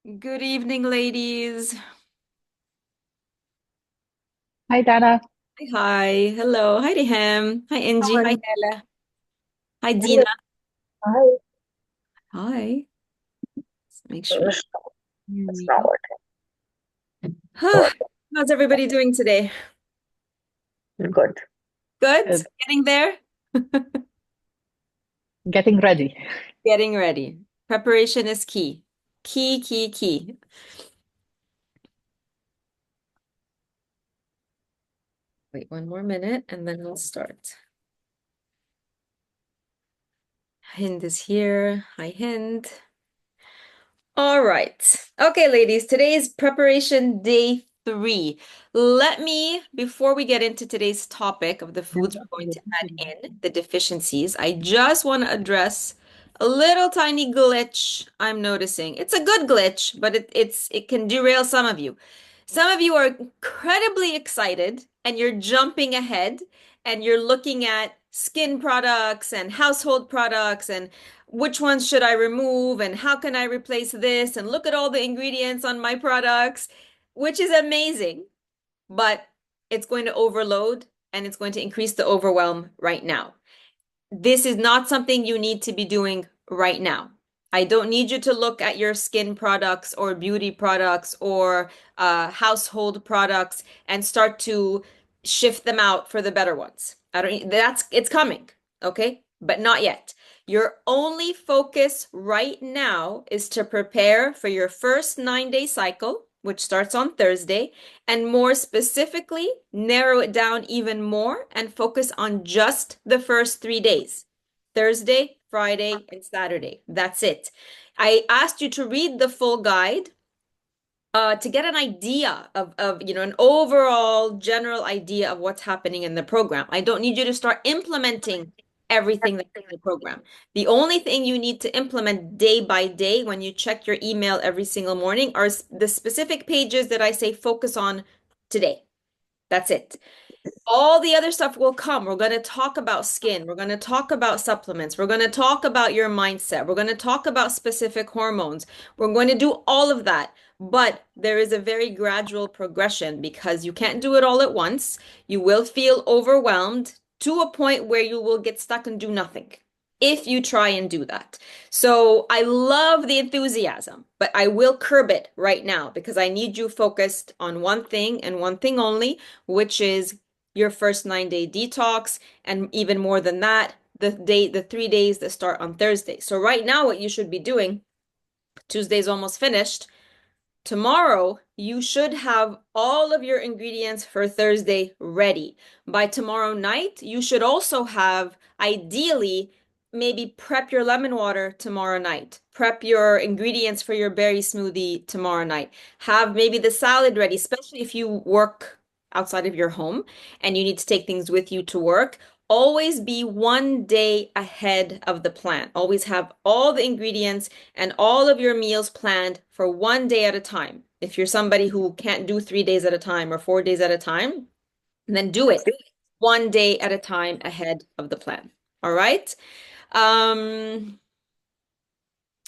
Good evening, ladies. Hi, Dana. Hi. Hello. Hi, Ham. Hi, How Angie. are Hi, you? Ella. Hi, Hello. Dina. Hi. Hi. Let's make sure you It's hear not me. working. Huh. Good. How's everybody doing today? Good. Good? Uh, Getting there? Getting ready. Getting ready. Preparation is key. Key, key, key. Wait one more minute and then we'll start. Hind is here. Hi, Hind. All right. Okay, ladies, today is preparation day 3. Let me, before we get into today's topic of the foods we're going to add in, the deficiencies, I just want to address a little tiny glitch I'm noticing. It's a good glitch, but it can derail some of you. Some of you are incredibly excited and you're jumping ahead and you're looking at skin products and household products and which ones should I remove and how can I replace this and look at all the ingredients on my products, which is amazing, but it's going to overload and it's going to increase the overwhelm right now. This is not something you need to be doing right now. I don't need you to look at your skin products or beauty products or household products and start to shift them out for the better ones. I don't, it's coming, okay? But not yet. Your only focus right now is to prepare for your first 9-day cycle, which starts on Thursday, and more specifically, narrow it down even more and focus on just the first 3 days, Thursday, Friday, and Saturday. That's it. I asked you to read the full guide to get an idea of an overall general idea of what's happening in the program. I don't need you to start implementing everything that's in the program. The only thing you need to implement day by day when you check your email every single morning are the specific pages that I say focus on today. That's it. All the other stuff will come. We're going to talk about skin. We're going to talk about supplements. We're going to talk about your mindset. We're going to talk about specific hormones. We're going to do all of that. But there is a very gradual progression because you can't do it all at once. You will feel overwhelmed to a point where you will get stuck and do nothing if you try and do that. So I love the enthusiasm, but I will curb it right now because I need you focused on one thing and one thing only, which is your first 9-day detox, and even more than that, the 3 days that start on Thursday. So right now, what you should be doing, Tuesday's almost finished. Tomorrow, you should have all of your ingredients for Thursday ready. By tomorrow night, you should also have, ideally, maybe prep your lemon water tomorrow night. Prep your ingredients for your berry smoothie tomorrow night. Have maybe the salad ready, especially if you work outside of your home and you need to take things with you to work. Always be one day ahead of the plan. Always have all the ingredients and all of your meals planned for one day at a time. If you're somebody who can't do 3 days at a time or 4 days at a time, then do it one day at a time ahead of the plan. All right. Um,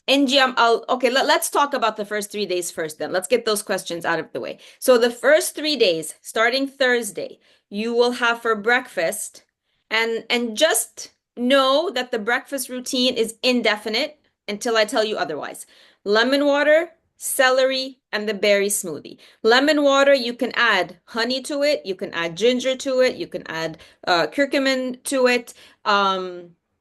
Angie, okay, let's talk about the first 3 days first then. Let's get those questions out of the way. So the first 3 days, starting Thursday, you will have for breakfast, and just know that the breakfast routine is indefinite until I tell you otherwise. Lemon water, celery, and the berry smoothie. Lemon water, you can add honey to it, you can add ginger to it, you can add curcumin to it.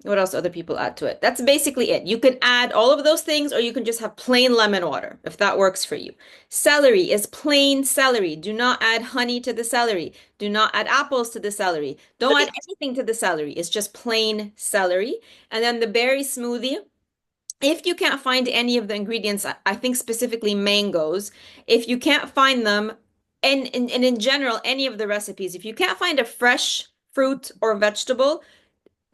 What else do other people add to it? That's basically it. You can add all of those things, or you can just have plain lemon water if that works for you. Celery is plain celery. Do not add honey to the celery. Do not add apples to the celery. Don't add anything to the celery. It's just plain celery. And then the berry smoothie. If you can't find any of the ingredients, I think specifically mangoes, if you can't find them, and in general, any of the recipes, if you can't find a fresh fruit or vegetable,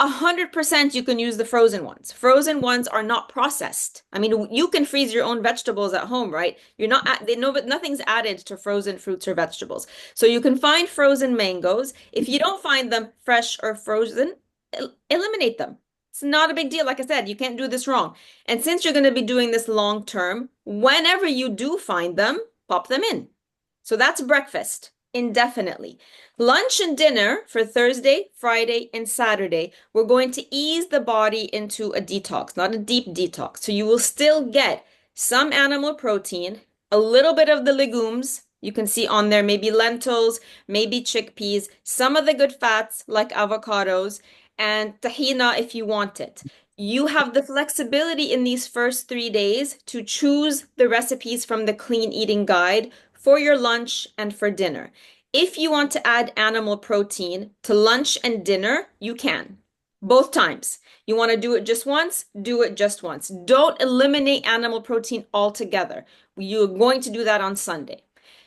100% you can use the frozen ones. Frozen ones are not processed. I mean, you can freeze your own vegetables at home, right? You're not they know, but nothing's added to frozen fruits or vegetables. So you can find frozen mangoes. If you don't find them fresh or frozen, eliminate them. It's not a big deal. Like I said, you can't do this wrong. And since you're going to be doing this long term, whenever you do find them, pop them in. So that's breakfast indefinitely. Lunch and dinner for Thursday, Friday, and Saturday, we're going to ease the body into a detox, not a deep detox. So you will still get some animal protein, a little bit of the legumes. You can see on there maybe lentils, maybe chickpeas, some of the good fats like avocados, and tahina if you want it. You have the flexibility in these first 3 days to choose the recipes from the clean eating guide for your lunch and for dinner. If you want to add animal protein to lunch and dinner, you can. Both times. You want to do it just once, do it just once. Don't eliminate animal protein altogether. You're going to do that on Sunday.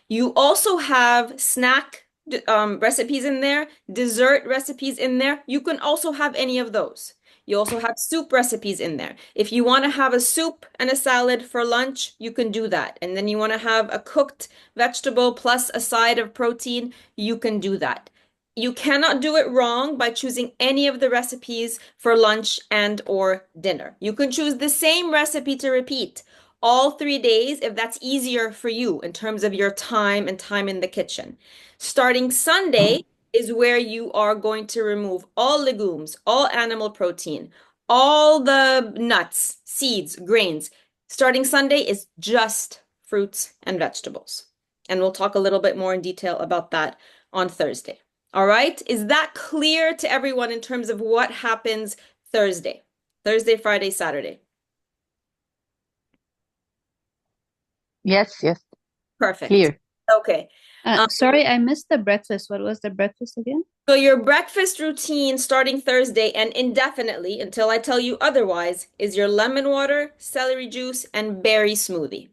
You also have snack recipes in there, dessert recipes in there. You can also have any of those. You also have soup recipes in there. If you want to have a soup and a salad for lunch, you can do that. And then you want to have a cooked vegetable plus a side of protein, you can do that. You cannot do it wrong by choosing any of the recipes for lunch and or dinner. You can choose the same recipe to repeat all 3 days if that's easier for you in terms of your time and time in the kitchen. Starting Sunday is where you are going to remove all legumes, all animal protein, all the nuts, seeds, grains. Starting Sunday is just fruits and vegetables. And we'll talk a little bit more in detail about that on Thursday. All right? Is that clear to everyone in terms of what happens Thursday? Thursday, Friday, Saturday. Yes, yes, Perfect. clear. Okay. Um, Sorry, I missed the breakfast. What was the breakfast again? so your breakfast routine starting Thursday and indefinitely until I tell you otherwise is your lemon water, celery juice, and berry smoothie.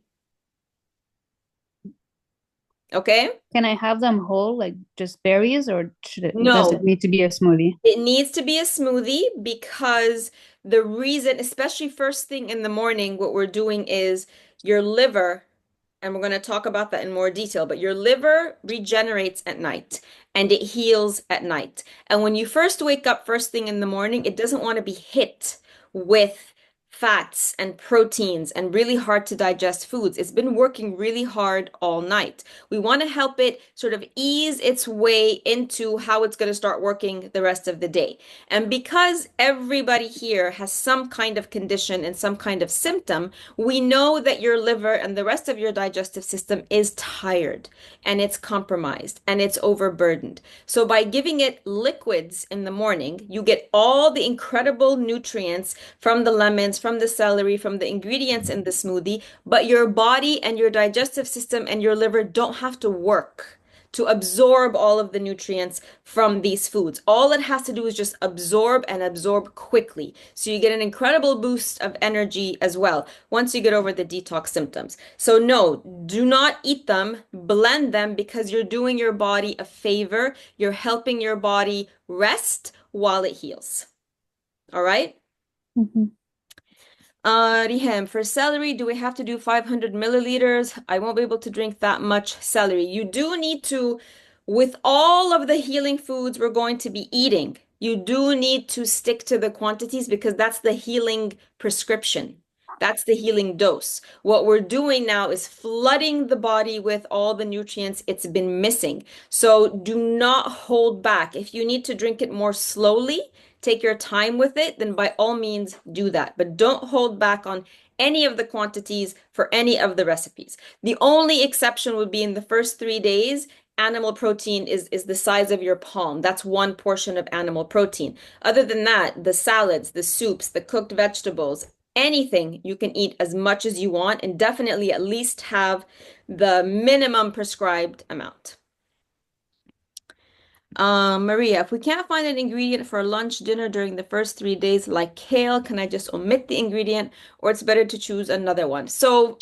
Okay? Can I have them whole, like just berries, or does No, it need to be a smoothie? it needs to be a smoothie because the reason, especially first thing in the morning, what we're doing is your liver, and we're going to talk about that in more detail, but your liver regenerates at night and it heals at night. And when you first wake up first thing in the morning, it doesn't want to be hit with fats and proteins and really hard to digest foods. It's been working really hard all night. We want to help it sort of ease its way into how it's going to start working the rest of the day. And because everybody here has some kind of condition and some kind of symptom, we know that your liver and the rest of your digestive system is tired and it's compromised and it's overburdened. So by giving it liquids in the morning, you get all the incredible nutrients from the lemons, from the celery, from the ingredients in the smoothie, but your body and your digestive system and your liver don't have to work to absorb all of the nutrients from these foods. All it has to do is just absorb and absorb quickly. So you get an incredible boost of energy as well once you get over the detox symptoms. So no, do not eat them, blend them because you're doing your body a favor. You're helping your body rest while it heals. All right? Mm-hmm. Rihem, for celery, do we have to do 500 milliliters? I won't be able to drink that much celery. You do need to, with all of the healing foods we're going to be eating, you do need to stick to the quantities because that's the healing prescription. That's the healing dose. What we're doing now is flooding the body with all the nutrients it's been missing. So do not hold back. If you need to drink it more slowly, take your time with it, then by all means do that. But don't hold back on any of the quantities for any of the recipes. The only exception would be in the first 3 days. Animal protein is the size of your palm. That's one portion of animal protein. Other than that, the salads, the soups, the cooked vegetables, anything you can eat as much as you want and definitely at least have the minimum prescribed amount. Maria, if we can't find an ingredient for lunch, dinner during the first 3 days, like kale, can I just omit the ingredient or it's better to choose another one? So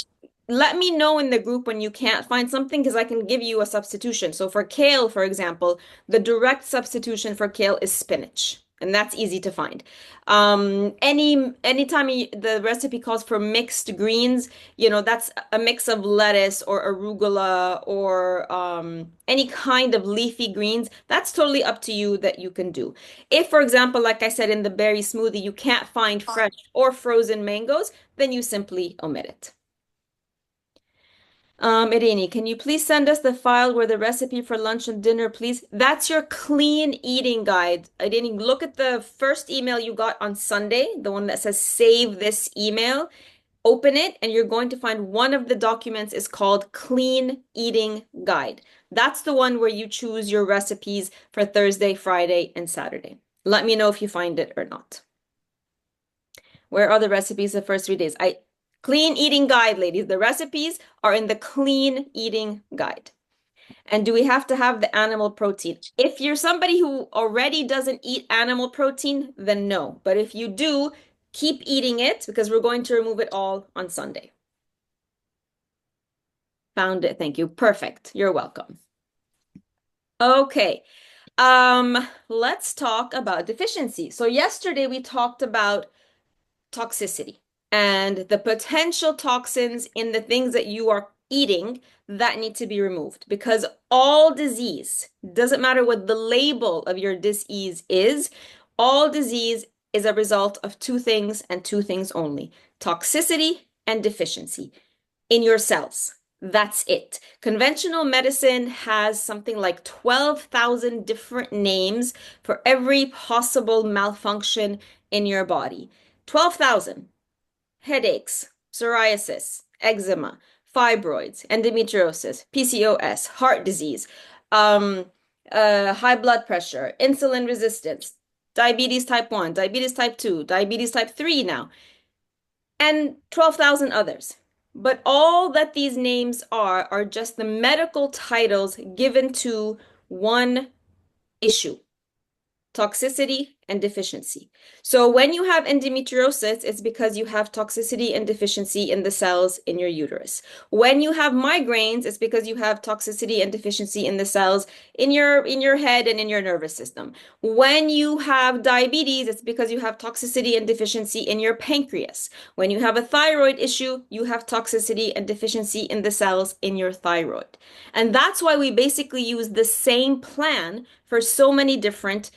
let me know in the group when you can't find something because I can give you a substitution. So for kale, for example, the direct substitution for kale is spinach. and that's easy to find. Anytime the recipe calls for mixed greens, that's a mix of lettuce or arugula or any kind of leafy greens. That's totally up to you that you can do. If, for example, like I said in the berry smoothie, you can't find fresh or frozen mangoes, then you simply omit it. Irini, can you please send us the file where the recipe for lunch and dinner, please? That's your clean eating guide. Irini, look at the first email you got on Sunday, the one that says save this email. Open it, and you're going to find one of the documents is called Clean Eating Guide. That's the one where you choose your recipes for Thursday, Friday, and Saturday. Let me know if you find it or not. Where are the recipes the first 3 days? Clean Eating Guide, ladies. The recipes are in the Clean Eating Guide. And do we have to have the animal protein? If you're somebody who already doesn't eat animal protein, then no. But if you do, keep eating it because we're going to remove it all on Sunday. Found it. Thank you. Perfect. You're welcome. Okay. Let's talk about deficiency. So yesterday we talked about toxicity and the potential toxins in the things that you are eating that need to be removed because all disease, doesn't matter what the label of your disease is, all disease is a result of two things and two things only: toxicity and deficiency in your cells. That's it. Conventional medicine has something like 12,000 different names for every possible malfunction in your body. 12,000. Headaches, psoriasis, eczema, fibroids, endometriosis, PCOS, heart disease, high blood pressure, insulin resistance, diabetes type 1, diabetes type 2, diabetes type 3 now, and 12,000 others. But all that these names are just the medical titles given to one issue: toxicity and deficiency. So when you have endometriosis, it's because you have toxicity and deficiency in the cells in your uterus. When you have migraines, it's because you have toxicity and deficiency in the cells in your head and in your nervous system. When you have diabetes, it's because you have toxicity and deficiency in your pancreas. When you have a thyroid issue, you have toxicity and deficiency in the cells in your thyroid. And that's why we basically use the same plan for so many different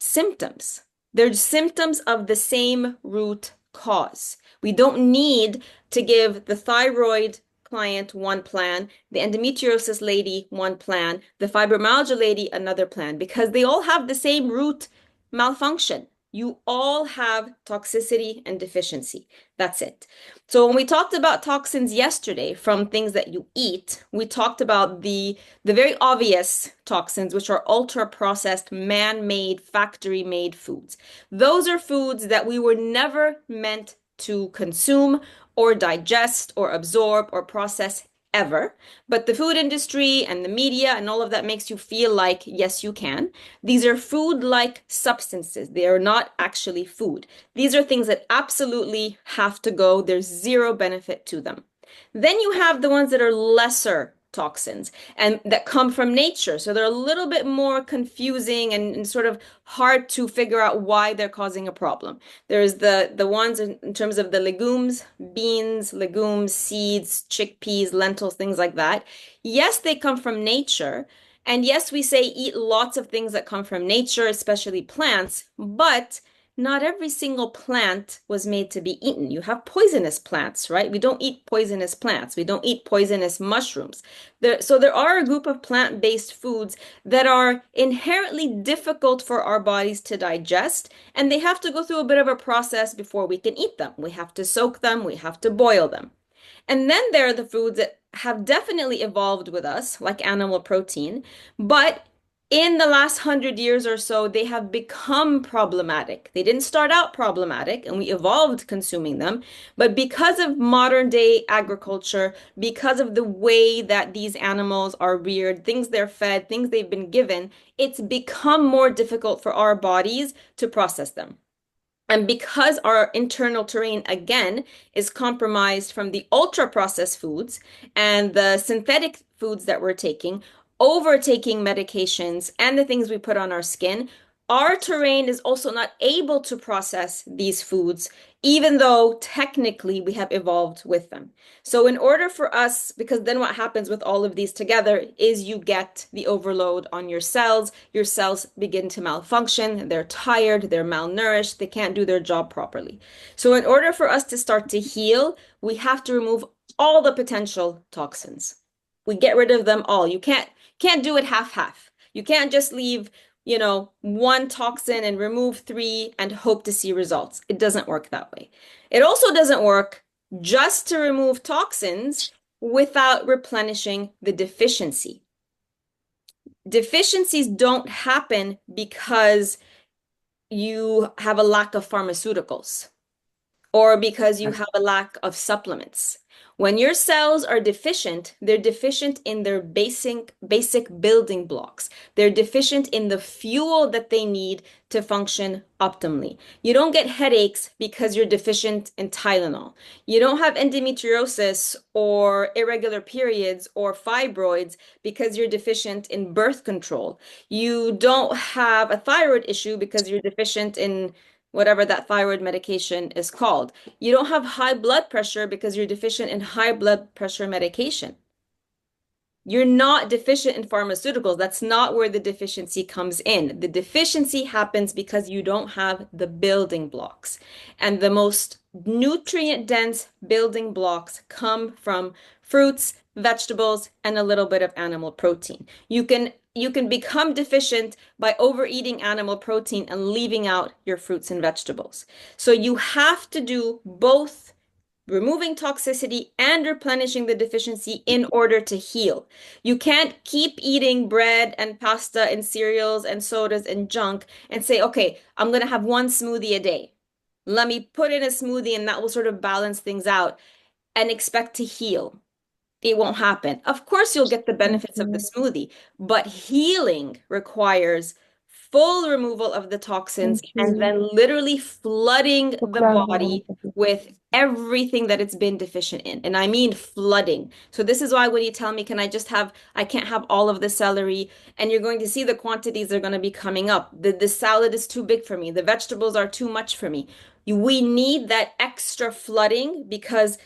symptoms. They're symptoms of the same root cause. We don't need to give the thyroid client one plan, the endometriosis lady one plan, the fibromyalgia lady another plan, because they all have the same root malfunction. You all have toxicity and deficiency. That's it. So when we talked about toxins yesterday from things that you eat, we talked about the very obvious toxins, which are ultra-processed, man-made, factory-made foods. Those are foods that we were never meant to consume or digest or absorb or process ever. But the food industry and the media and all of that makes you feel like, yes, you can. These are food-like substances. They are not actually food. These are things that absolutely have to go. There's zero benefit to them. Then you have the ones that are lesser toxins and that come from nature. So they're a little bit more confusing and sort of hard to figure out why they're causing a problem. There's the ones in terms of the legumes, beans, legumes, seeds, chickpeas, lentils, things like that. Yes, they come from nature. And yes, we say eat lots of things that come from nature, especially plants, but not every single plant was made to be eaten. You have poisonous plants, right? We don't eat poisonous plants. We don't eat poisonous mushrooms. So there are a group of plant-based foods that are inherently difficult for our bodies to digest, and they have to go through a bit of a process before we can eat them. We have to soak them, we have to boil them. And then there are the foods that have definitely evolved with us, like animal protein, but in the last 100 years or so, they have become problematic. They didn't start out problematic, and we evolved consuming them. But because of modern day agriculture, because of the way that these animals are reared, things they're fed, things they've been given, it's become more difficult for our bodies to process them. And because our internal terrain, again, is compromised from the ultra-processed foods and the synthetic foods that we're taking, overtaking medications, and the things we put on our skin, Our terrain is also not able to process these foods, even though technically we have evolved with them. So, in order for us, because then what happens with all of these together is you get the overload on your cells begin to malfunction, they're tired, they're malnourished, they can't do their job properly. So, in order for us to start to heal, we have to remove all the potential toxins. We get rid of them all. You can't do it half-half. You can't just leave one toxin and remove three and hope to see results. It doesn't work that way. It also doesn't work just to remove toxins without replenishing the deficiency. Deficiencies don't happen because you have a lack of pharmaceuticals or because you have a lack of supplements. When your cells are deficient, they're deficient in their basic building blocks. They're deficient in the fuel that they need to function optimally. You don't get headaches because you're deficient in Tylenol. You don't have endometriosis or irregular periods or fibroids because you're deficient in birth control. You don't have a thyroid issue because you're deficient in whatever that thyroid medication is called. You don't have high blood pressure because you're deficient in high blood pressure medication. You're not deficient in pharmaceuticals. That's not where the deficiency comes in. The deficiency happens because you don't have the building blocks. And the most nutrient-dense building blocks come from fruits, vegetables, and a little bit of animal protein. You can become deficient by overeating animal protein and leaving out your fruits and vegetables. So you have to do both removing toxicity and replenishing the deficiency in order to heal. You can't keep eating bread and pasta and cereals and sodas and junk and say, okay, I'm going to have one smoothie a day. Let me put in a smoothie and that will sort of balance things out and expect to heal. It won't happen. Of course, you'll get the benefits of the smoothie, but healing requires full removal of the toxins and then literally flooding the body with everything that it's been deficient in. And I mean flooding. So this is why when you tell me, I can't have all of the celery, and you're going to see the quantities are going to be coming up. The salad is too big for me. The vegetables are too much for me. We need that extra flooding because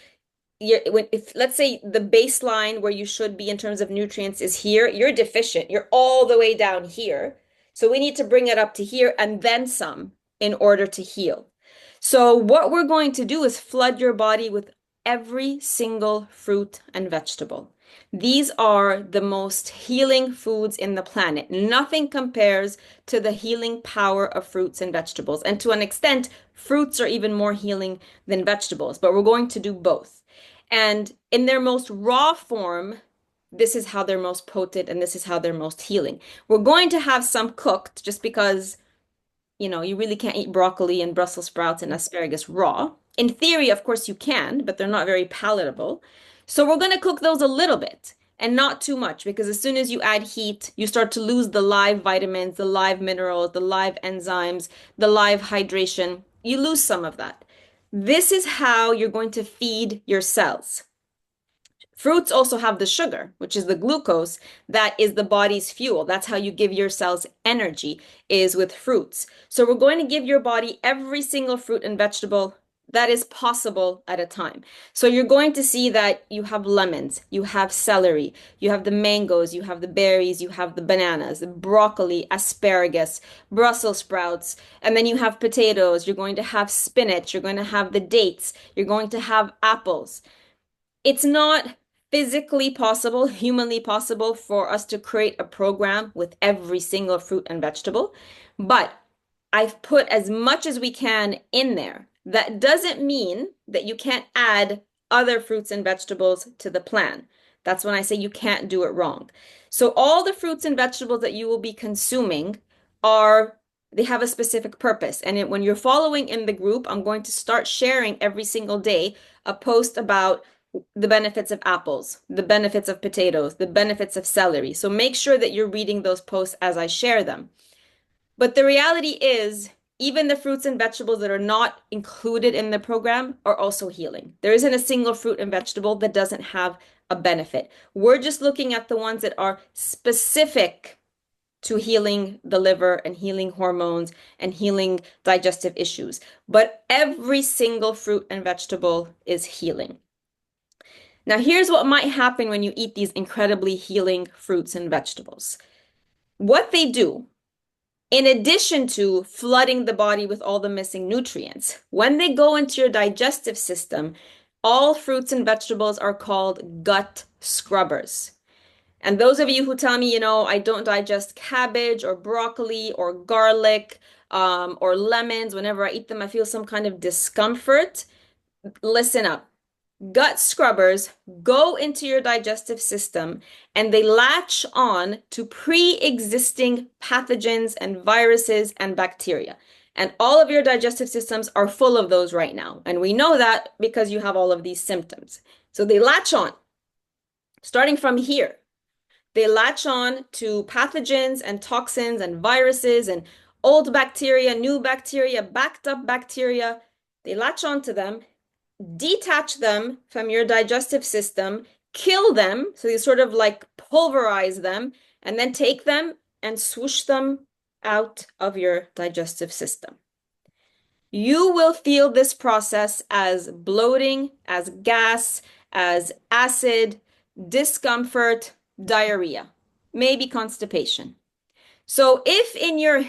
if let's say the baseline where you should be in terms of nutrients is here, you're deficient. You're all the way down here. So we need to bring it up to here and then some in order to heal. So what we're going to do is flood your body with every single fruit and vegetable. These are the most healing foods in the planet. Nothing compares to the healing power of fruits and vegetables. And to an extent, fruits are even more healing than vegetables, but we're going to do both. And in their most raw form, this is how they're most potent and this is how they're most healing. We're going to have some cooked just because, you really can't eat broccoli and Brussels sprouts and asparagus raw. In theory, of course, you can, but they're not very palatable. So we're going to cook those a little bit and not too much because as soon as you add heat, you start to lose the live vitamins, the live minerals, the live enzymes, the live hydration. You lose some of that. This is how you're going to feed your cells. Fruits also have the sugar, which is the glucose, that is the body's fuel. That's how you give your cells energy, is with fruits. So we're going to give your body every single fruit and vegetable that is possible at a time. So you're going to see that you have lemons, you have celery, you have the mangoes, you have the berries, you have the bananas, the broccoli, asparagus, Brussels sprouts, and then you have potatoes, you're going to have spinach, you're going to have the dates, you're going to have apples. It's not physically possible, humanly possible for us to create a program with every single fruit and vegetable, but I've put as much as we can in there. That doesn't mean that you can't add other fruits and vegetables to the plan. That's when I say you can't do it wrong. So all the fruits and vegetables that you will be consuming they have a specific purpose. And when you're following in the group, I'm going to start sharing every single day a post about the benefits of apples, the benefits of potatoes, the benefits of celery. So make sure that you're reading those posts as I share them. But the reality is, even the fruits and vegetables that are not included in the program are also healing. There isn't a single fruit and vegetable that doesn't have a benefit. We're just looking at the ones that are specific to healing the liver and healing hormones and healing digestive issues. But every single fruit and vegetable is healing. Now, here's what might happen when you eat these incredibly healing fruits and vegetables. What they do, in addition to flooding the body with all the missing nutrients, when they go into your digestive system, all fruits and vegetables are called gut scrubbers. And those of you who tell me, I don't digest cabbage or broccoli or garlic or lemons, whenever I eat them, I feel some kind of discomfort. Listen up. Gut scrubbers go into your digestive system and they latch on to pre-existing pathogens and viruses and bacteria. And all of your digestive systems are full of those right now. And we know that because you have all of these symptoms. So they latch on, starting from here. They latch on to pathogens and toxins and viruses and old bacteria, new bacteria, backed up bacteria. They latch on to them, detach them from your digestive system, kill them, so you sort of like pulverize them, and then take them and swoosh them out of your digestive system. You will feel this process as bloating, as gas, as acid, discomfort, diarrhea, maybe constipation. So if in your,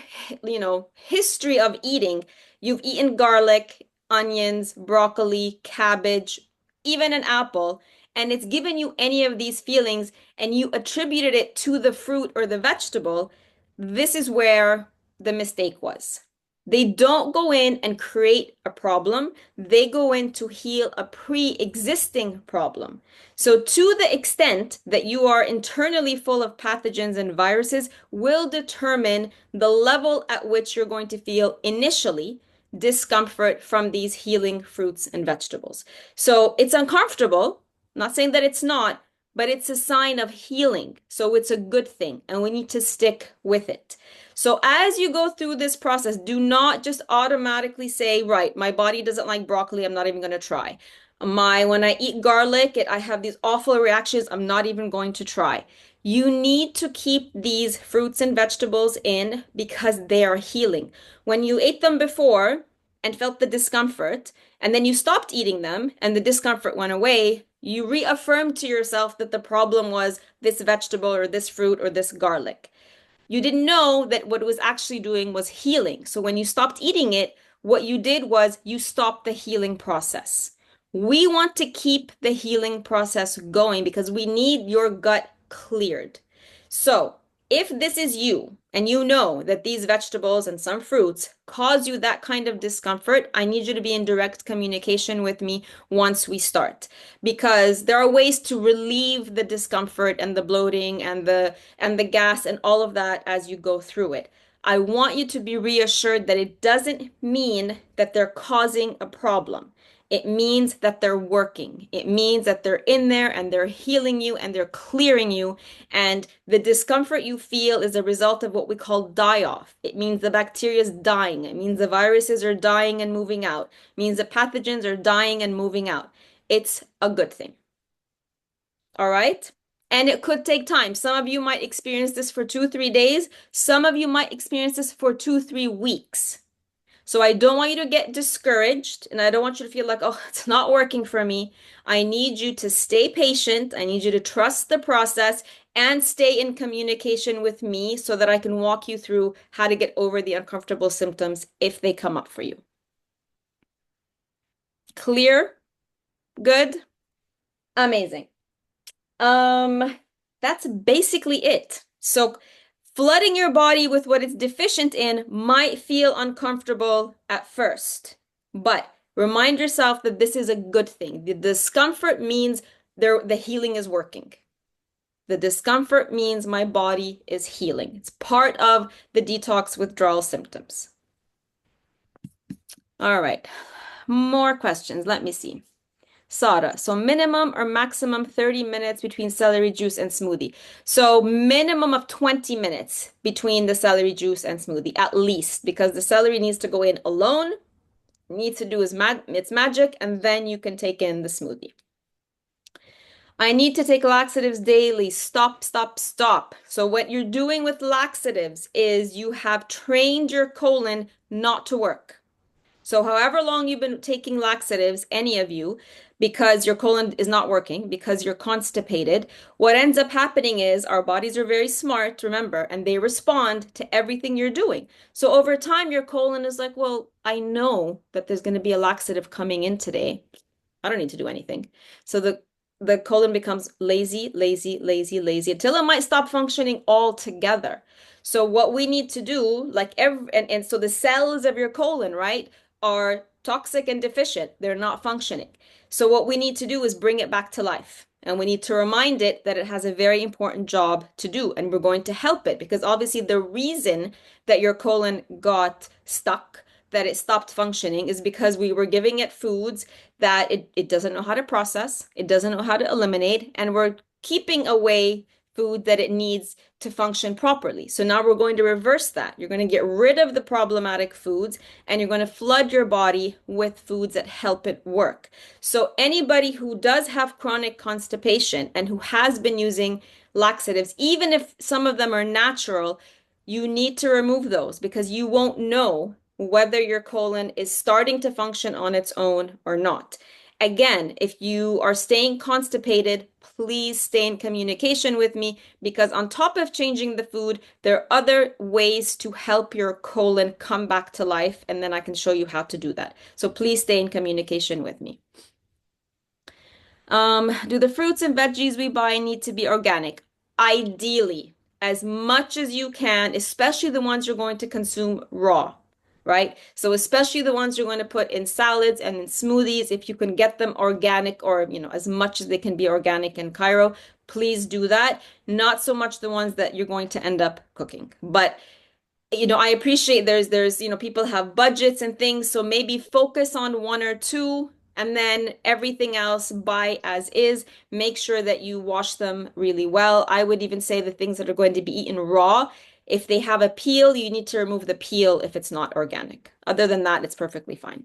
history of eating, you've eaten garlic, onions, broccoli, cabbage, even an apple, and it's given you any of these feelings and you attributed it to the fruit or the vegetable, this is where the mistake was. They don't go in and create a problem. They go in to heal a pre-existing problem. So to the extent that you are internally full of pathogens and viruses will determine the level at which you're going to feel initially discomfort from these healing fruits and vegetables. So it's uncomfortable. I'm not saying that it's not, but it's a sign of healing. So it's a good thing, and we need to stick with it. So as you go through this process, do not just automatically say, right, my body doesn't like broccoli, I'm not even going to try. When I eat garlic, I have these awful reactions, I'm not even going to try. You need to keep these fruits and vegetables in because they are healing. When you ate them before and felt the discomfort, and then you stopped eating them and the discomfort went away, you reaffirmed to yourself that the problem was this vegetable or this fruit or this garlic. You didn't know that what it was actually doing was healing. So when you stopped eating it, what you did was you stopped the healing process. We want to keep the healing process going because we need your gut cleared. So if this is you and you know that these vegetables and some fruits cause you that kind of discomfort, I need you to be in direct communication with me once we start, because there are ways to relieve the discomfort and the bloating and the gas and all of that as you go through it. I want you to be reassured that it doesn't mean that they're causing a problem. It means that they're working. It means that they're in there and they're healing you and they're clearing you. And the discomfort you feel is a result of what we call die-off. It means the bacteria is dying. It means the viruses are dying and moving out. It means the pathogens are dying and moving out. It's a good thing. All right? And it could take time. Some of you might experience this for 2-3 days. Some of you might experience this for 2-3 weeks. So I don't want you to get discouraged, and I don't want you to feel like, oh, it's not working for me. I need you to stay patient. I need you to trust the process and stay in communication with me so that I can walk you through how to get over the uncomfortable symptoms if they come up for you. Clear? Good? Amazing. That's basically it. So flooding your body with what it's deficient in might feel uncomfortable at first, but remind yourself that this is a good thing. The discomfort means the healing is working. The discomfort means my body is healing. It's part of the detox withdrawal symptoms. All right, more questions. Let me see. Sara, so minimum or maximum 30 minutes between celery juice and smoothie. So minimum of 20 minutes between the celery juice and smoothie, at least, because the celery needs to go in alone, needs to do its magic, and then you can take in the smoothie. I need to take laxatives daily. Stop, stop, stop. So what you're doing with laxatives is you have trained your colon not to work. So however long you've been taking laxatives, any of you, because your colon is not working, because you're constipated, what ends up happening is our bodies are very smart, remember, and they respond to everything you're doing. So over time, your colon is like, well, I know that there's going to be a laxative coming in today. I don't need to do anything. So the colon becomes lazy, lazy, lazy, lazy until it might stop functioning altogether. So what we need to do, like and so the cells of your colon, right, are toxic and deficient. They're not functioning. So what we need to do is bring it back to life. And we need to remind it that it has a very important job to do. And we're going to help it because obviously the reason that your colon got stuck, that it stopped functioning, is because we were giving it foods that it doesn't know how to process, it doesn't know how to eliminate, and we're keeping away food that it needs to function properly. So now we're going to reverse that. You're going to get rid of the problematic foods and you're going to flood your body with foods that help it work. So anybody who does have chronic constipation and who has been using laxatives, even if some of them are natural, you need to remove those because you won't know whether your colon is starting to function on its own or not. Again, if you are staying constipated, please stay in communication with me because on top of changing the food, there are other ways to help your colon come back to life, and then I can show you how to do that. So please stay in communication with me. Do the fruits and veggies we buy need to be organic? Ideally, as much as you can, especially the ones you're going to consume raw, right? So especially the ones you're going to put in salads and in smoothies, if you can get them organic or, as much as they can be organic in Cairo, please do that. Not so much the ones that you're going to end up cooking. But I appreciate there's people have budgets and things, so maybe focus on one or two and then everything else buy as is. Make sure that you wash them really well. I would even say the things that are going to be eaten raw, if they have a peel, you need to remove the peel if it's not organic. Other than that, it's perfectly fine.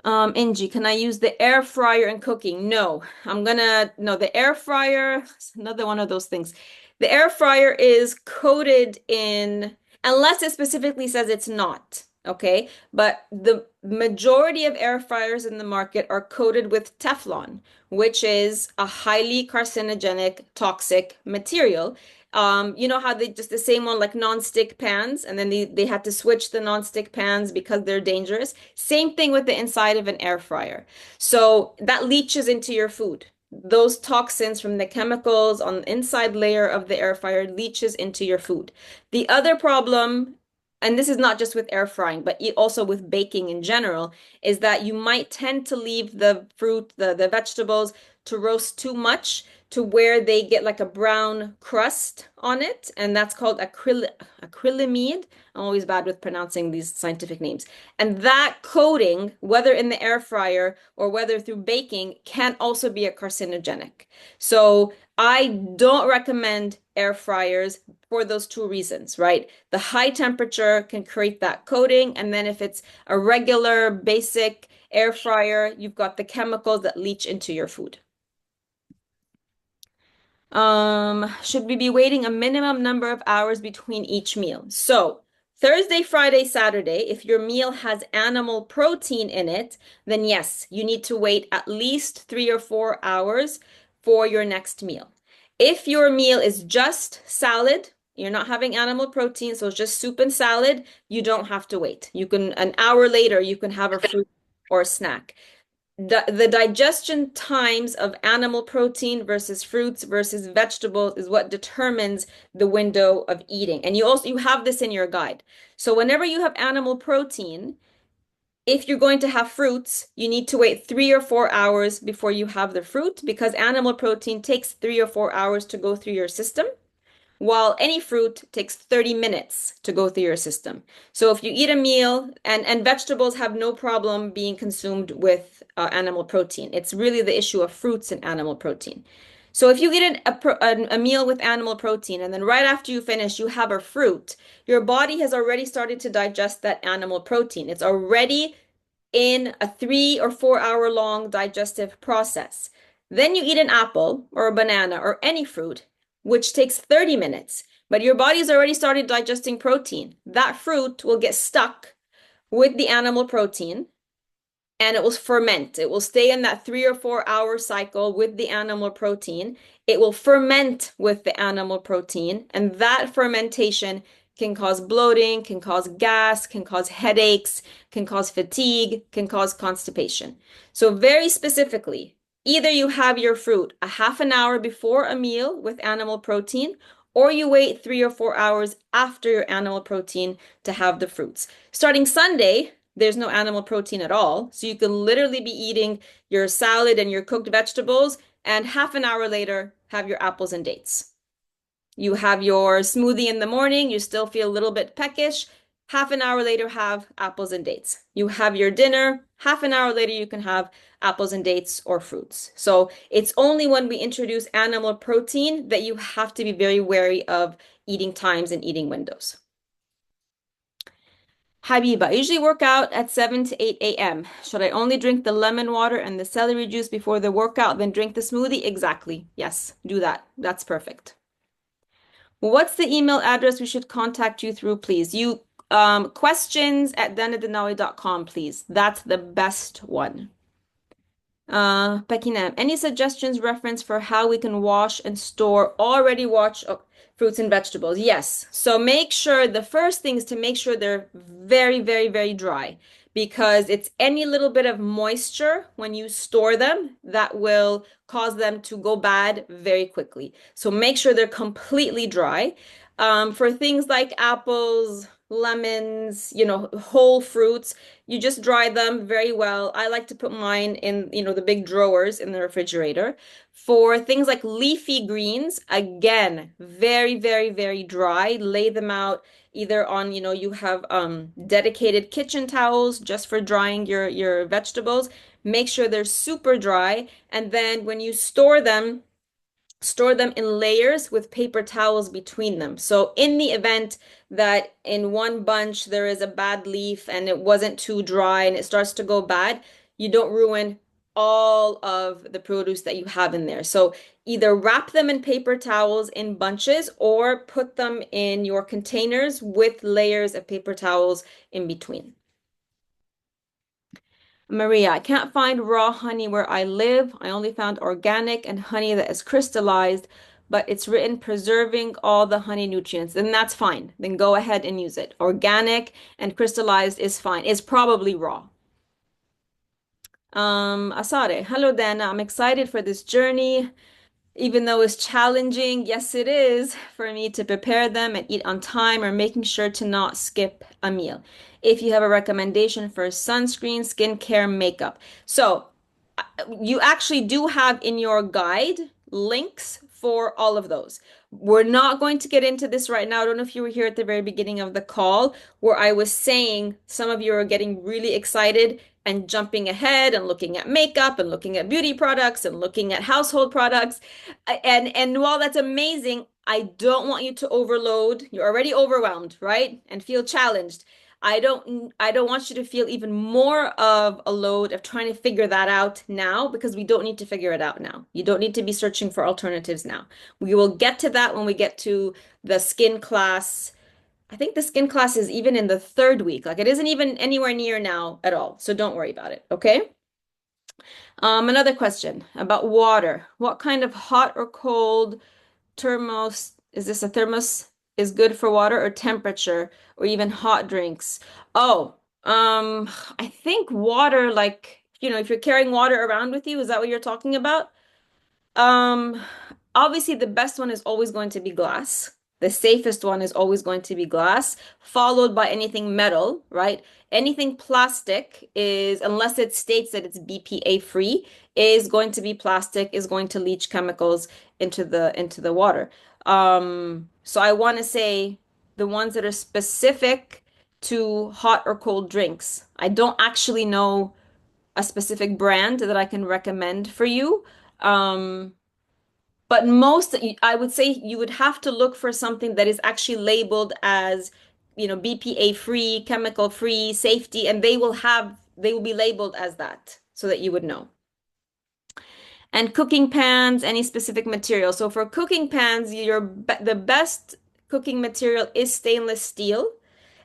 Angie, can I use the air fryer in cooking? No, no, the air fryer, is another one of those things. The air fryer is coated in, unless it specifically says it's not, okay? But the majority of air fryers in the market are coated with Teflon, which is a highly carcinogenic, toxic material. You know how they just the same one like non-stick pans, and then they had to switch the non-stick pans because they're dangerous. Same thing with the inside of an air fryer. So that leaches into your food. Those toxins from the chemicals on the inside layer of the air fryer leaches into your food. The other problem, and this is not just with air frying, but also with baking in general, is that you might tend to leave the fruit, the vegetables to roast too much to where they get like a brown crust on it, and that's called acrylamide. I'm always bad with pronouncing these scientific names. And that coating, whether in the air fryer or whether through baking, can also be a carcinogenic. So I don't recommend air fryers for those two reasons, right? The high temperature can create that coating, and then if it's a regular basic air fryer, you've got the chemicals that leach into your food. Should we be waiting a minimum number of hours between each meal? So Thursday, Friday, Saturday, if your meal has animal protein in it, then yes, you need to wait at least 3 or 4 hours for your next meal. If your meal is just salad, you're not having animal protein, so it's just soup and salad, you don't have to wait. An hour later, you can have a fruit or a snack. The digestion times of animal protein versus fruits versus vegetables is what determines the window of eating. And you have this in your guide. So whenever you have animal protein, if you're going to have fruits, you need to wait 3 or 4 hours before you have the fruit because animal protein takes 3 or 4 hours to go through your system, while any fruit takes 30 minutes to go through your system. So if you eat a meal, and vegetables have no problem being consumed with animal protein. It's really the issue of fruits and animal protein. So if you eat a meal with animal protein and then right after you finish, you have a fruit, your body has already started to digest that animal protein. It's already in a 3 or 4 hour long digestive process. Then you eat an apple or a banana or any fruit, which takes 30 minutes, but your body's already started digesting protein. That fruit will get stuck with the animal protein and it will ferment. It will stay in that 3 or 4 hour cycle with the animal protein. It will ferment with the animal protein, and that fermentation can cause bloating, can cause gas, can cause headaches, can cause fatigue, can cause constipation. So, very specifically, either you have your fruit a half an hour before a meal with animal protein, or you wait 3 or 4 hours after your animal protein to have the fruits. Starting Sunday, there's no animal protein at all. So you can literally be eating your salad and your cooked vegetables, and half an hour later, have your apples and dates. You have your smoothie in the morning, you still feel a little bit peckish. Half an hour later, have apples and dates. You have your dinner, half an hour later, you can have apples and dates or fruits. So it's only when we introduce animal protein that you have to be very wary of eating times and eating windows. Habiba, I usually work out at 7 to 8 a.m. Should I only drink the lemon water and the celery juice before the workout, then drink the smoothie? Exactly. Yes, do that. That's perfect. What's the email address we should contact you through, please? Questions at danadenawi.com, please. That's the best one. Pekinam, any suggestions, reference for how we can wash and store already washed fruits and vegetables? Yes. So make sure the first thing is to make sure they're very, very, very dry because it's any little bit of moisture when you store them that will cause them to go bad very quickly. So make sure they're completely dry. For things like apples, lemons, whole fruits, you just dry them very well. I like to put mine in, the big drawers in the refrigerator. For things like leafy greens, again, very, very, very dry. Lay them out either on, you have dedicated kitchen towels just for drying your vegetables. Make sure they're super dry. And then when you store them in layers with paper towels between them. So in the event that in one bunch there is a bad leaf and it wasn't too dry and it starts to go bad, you don't ruin all of the produce that you have in there. So either wrap them in paper towels in bunches or put them in your containers with layers of paper towels in between. Maria, I can't find raw honey where I live. I only found organic and honey that is crystallized, but it's written preserving all the honey nutrients. Then that's fine. Then go ahead and use it. Organic and crystallized is fine. It's probably raw. Asare, hello Dana. I'm excited for this journey. Even though it's challenging, yes, it is for me to prepare them and eat on time or making sure to not skip a meal. If you have a recommendation for sunscreen, skincare, makeup. So you actually do have in your guide links for all of those. We're not going to get into this right now. I don't know if you were here at the very beginning of the call where I was saying some of you are getting really excited and jumping ahead and looking at makeup and looking at beauty products and looking at household products. And while that's amazing, I don't want you to overload. You're already overwhelmed, right? And feel challenged. I don't want you to feel even more of a load of trying to figure that out now because we don't need to figure it out now. You don't need to be searching for alternatives now. We will get to that when we get to the skin class. I think the skin class is even in the third week. Like it isn't even anywhere near now at all. So don't worry about it, okay? Another question about water. What kind of hot or cold thermos, is this a thermos is good for water or temperature or even hot drinks? Oh, I think water, like, if you're carrying water around with you, is that what you're talking about? Um, Obviously the best one is always going to be glass. The safest one is always going to be glass, followed by anything metal, right? Anything plastic is, unless it states that it's BPA free, is going to be plastic, is going to leach chemicals into the water. So I want to say the ones that are specific to hot or cold drinks. I don't actually know a specific brand that I can recommend for you. Um, but most, I would say you would have to look for something that is actually labeled as, BPA free, chemical free, safety, and they will have they will be labeled as that so that you would know. And cooking pans, any specific material. So for cooking pans, the best cooking material is stainless steel.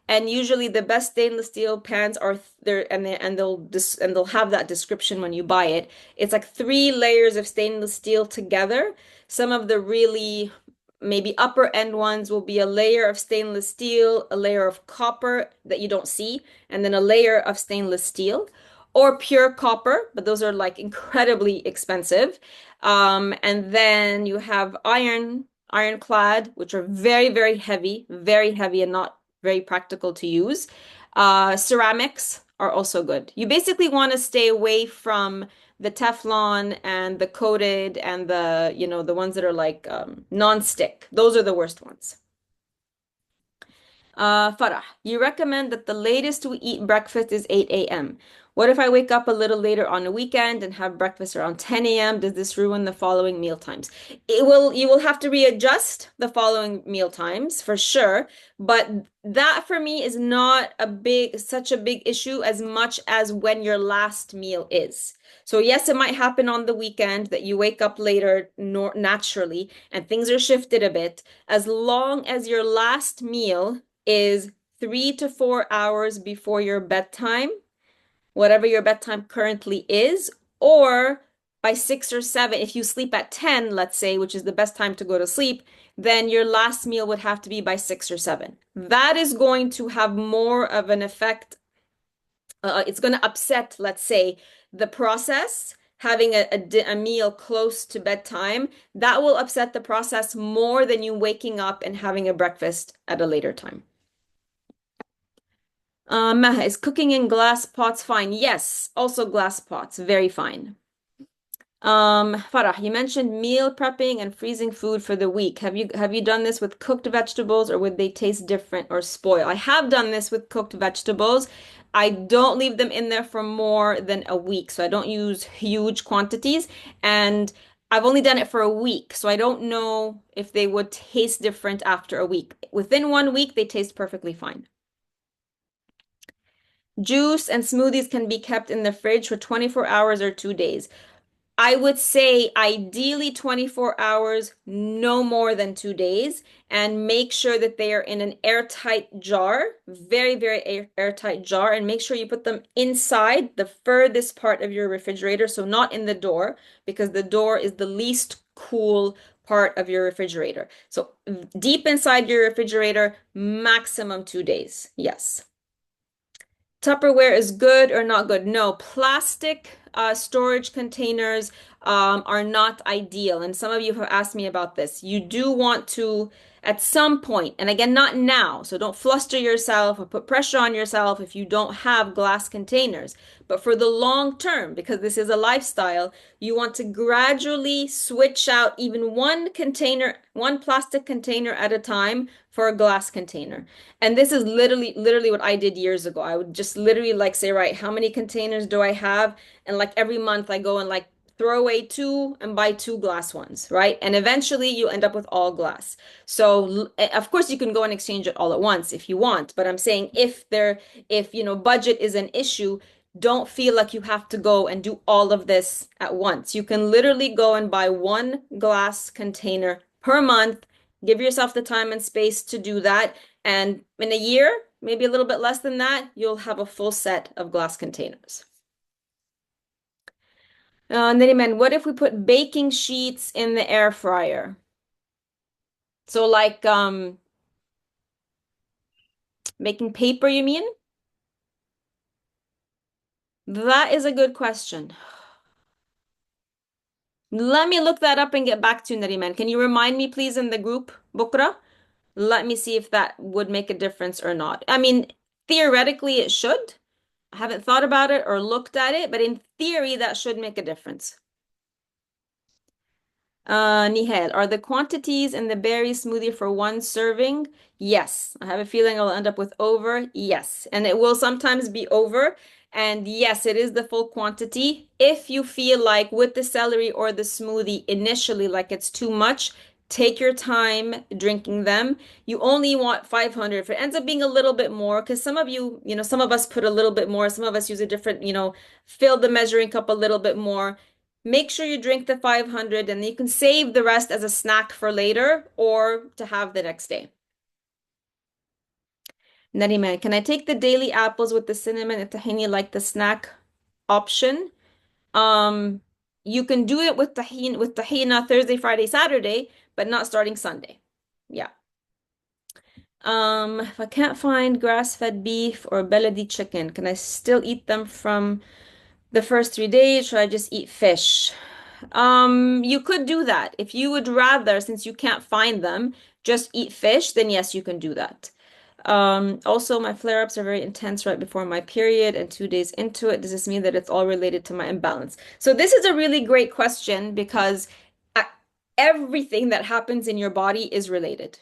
And usually the best stainless steel pans are there, and they'll have that description when you buy it. It's like 3 layers of stainless steel together. Some of the really maybe upper end ones will be a layer of stainless steel, a layer of copper that you don't see, and then a layer of stainless steel or pure copper, but those are like incredibly expensive. And then you have ironclad, which are very, very heavy and not very practical to use. Ceramics are also good. You basically want to stay away from the Teflon and the coated and the ones that are like non-stick. Those are the worst ones. Farah, you recommend that the latest we eat breakfast is 8 a.m. What if I wake up a little later on a weekend and have breakfast around 10 a.m.? Does this ruin the following meal times? You will have to readjust the following meal times for sure, but that for me is not such a big issue as much as when your last meal is. So yes, it might happen on the weekend that you wake up later naturally and things are shifted a bit. As long as your last meal is 3 to 4 hours before your bedtime, whatever your bedtime currently is, or by 6 or 7, if you sleep at 10, let's say, which is the best time to go to sleep, then your last meal would have to be by 6 or 7. That is going to have more of an effect. It's going to upset, let's say, the process. Having a meal close to bedtime, that will upset the process more than you waking up and having a breakfast at a later time. Maha, is cooking in glass pots fine? Yes, also glass pots, very fine. Farah, you mentioned meal prepping and freezing food for the week. Have you done this with cooked vegetables, or would they taste different or spoil? I have done this with cooked vegetables. I don't leave them in there for more than a week, so I don't use huge quantities. And I've only done it for a week, so I don't know if they would taste different after a week. Within 1 week, they taste perfectly fine. Juice and smoothies can be kept in the fridge for 24 hours or 2 days. I would say ideally 24 hours, no more than 2 days, and make sure that they are in an airtight jar, very, very airtight jar, and make sure you put them inside the furthest part of your refrigerator, so not in the door, because the door is the least cool part of your refrigerator. So deep inside your refrigerator, maximum 2 days. Yes. Tupperware is good or not good? No, plastic storage containers are not ideal. And some of you have asked me about this. You do want to, at some point, and again, not now, so don't fluster yourself or put pressure on yourself if you don't have glass containers. But for the long term, because this is a lifestyle, you want to gradually switch out even one container, one plastic container at a time for a glass container. And this is literally what I did years ago. I would just literally like say, right, how many containers do I have? And like every month I go and like throw away 2 and buy 2 glass ones, right? And eventually you end up with all glass. So of course you can go and exchange it all at once if you want, but I'm saying if budget is an issue, don't feel like you have to go and do all of this at once. You can literally go and buy 1 glass container per month. Give yourself the time and space to do that. And in a year, maybe a little bit less than that, you'll have a full set of glass containers. Neriman, what if we put baking sheets in the air fryer? So like baking paper, you mean? That is a good question. Let me look that up and get back to you, Neriman. Can you remind me, please, in the group, Bukra? Let me see if that would make a difference or not. I mean, theoretically, it should. I haven't thought about it or looked at it, but in theory, that should make a difference. Nihal, are the quantities in the berry smoothie for 1 serving? Yes. I have a feeling I'll end up with over. Yes. And it will sometimes be over. And yes, it is the full quantity. If you feel like with the celery or the smoothie initially, like it's too much, Take your time drinking them. You only want 500. If it ends up being a little bit more, because some of you, some of us put a little bit more, some of us use a different, fill the measuring cup a little bit more. Make sure you drink the 500 and you can save the rest as a snack for later or to have the next day. Nariman, can I take the daily apples with the cinnamon and tahini like the snack option? Um, you can do it with tahina Thursday, Friday, Saturday, but not starting Sunday. Yeah. If I can't find grass-fed beef or beledi chicken, can I still eat them from the first 3 days? Should I just eat fish? You could do that. If you would rather, since you can't find them, just eat fish, then yes, you can do that. Also, my flare-ups are very intense right before my period and 2 days into it. Does this mean that it's all related to my imbalance? So this is a really great question because everything that happens in your body is related.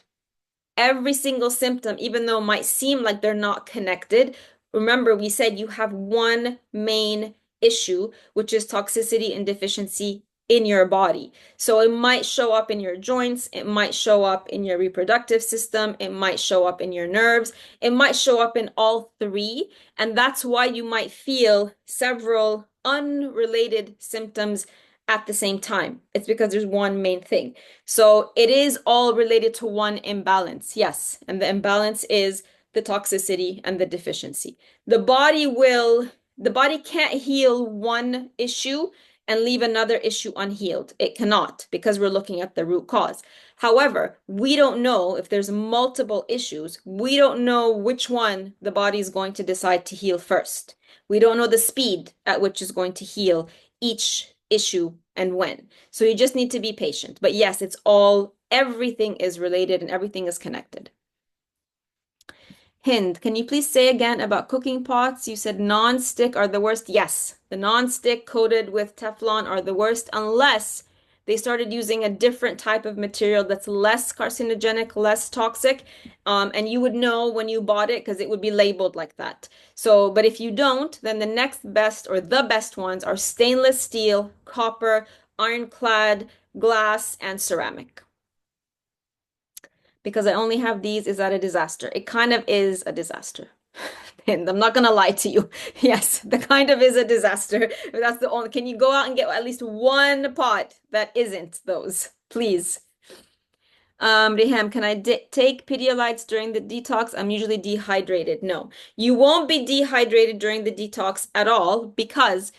Every single symptom, even though it might seem like they're not connected, remember we said you have one main issue, which is toxicity and deficiency in your body. So it might show up in your joints, it might show up in your reproductive system, it might show up in your nerves, it might show up in all three. And that's why you might feel several unrelated symptoms at the same time. It's because there's one main thing. So it is all related to one imbalance. Yes. And the imbalance is the toxicity and the deficiency. The body can't heal one issue and leave another issue unhealed. It cannot because we're looking at the root cause. However, we don't know if there's multiple issues. We don't know which one the body is going to decide to heal first. We don't know the speed at which it's going to heal each issue and when. So you just need to be patient. But yes, everything is related and everything is connected. Hind, can you please say again about cooking pots? You said non-stick are the worst. Yes, the non-stick coated with Teflon are the worst unless they started using a different type of material that's less carcinogenic, less toxic. And you would know when you bought it because it would be labeled like that. So, but if you don't, then the next best or the best ones are stainless steel, copper, ironclad, glass, and ceramic. Because I only have these, is that a disaster? It kind of is a disaster. And I'm not gonna lie to you. Yes, the kind of is a disaster. That's the only. Can you go out and get at least one pot that isn't those, please? Riham, can I take Pedialytes during the detox? I'm usually dehydrated. No, you won't be dehydrated during the detox at all because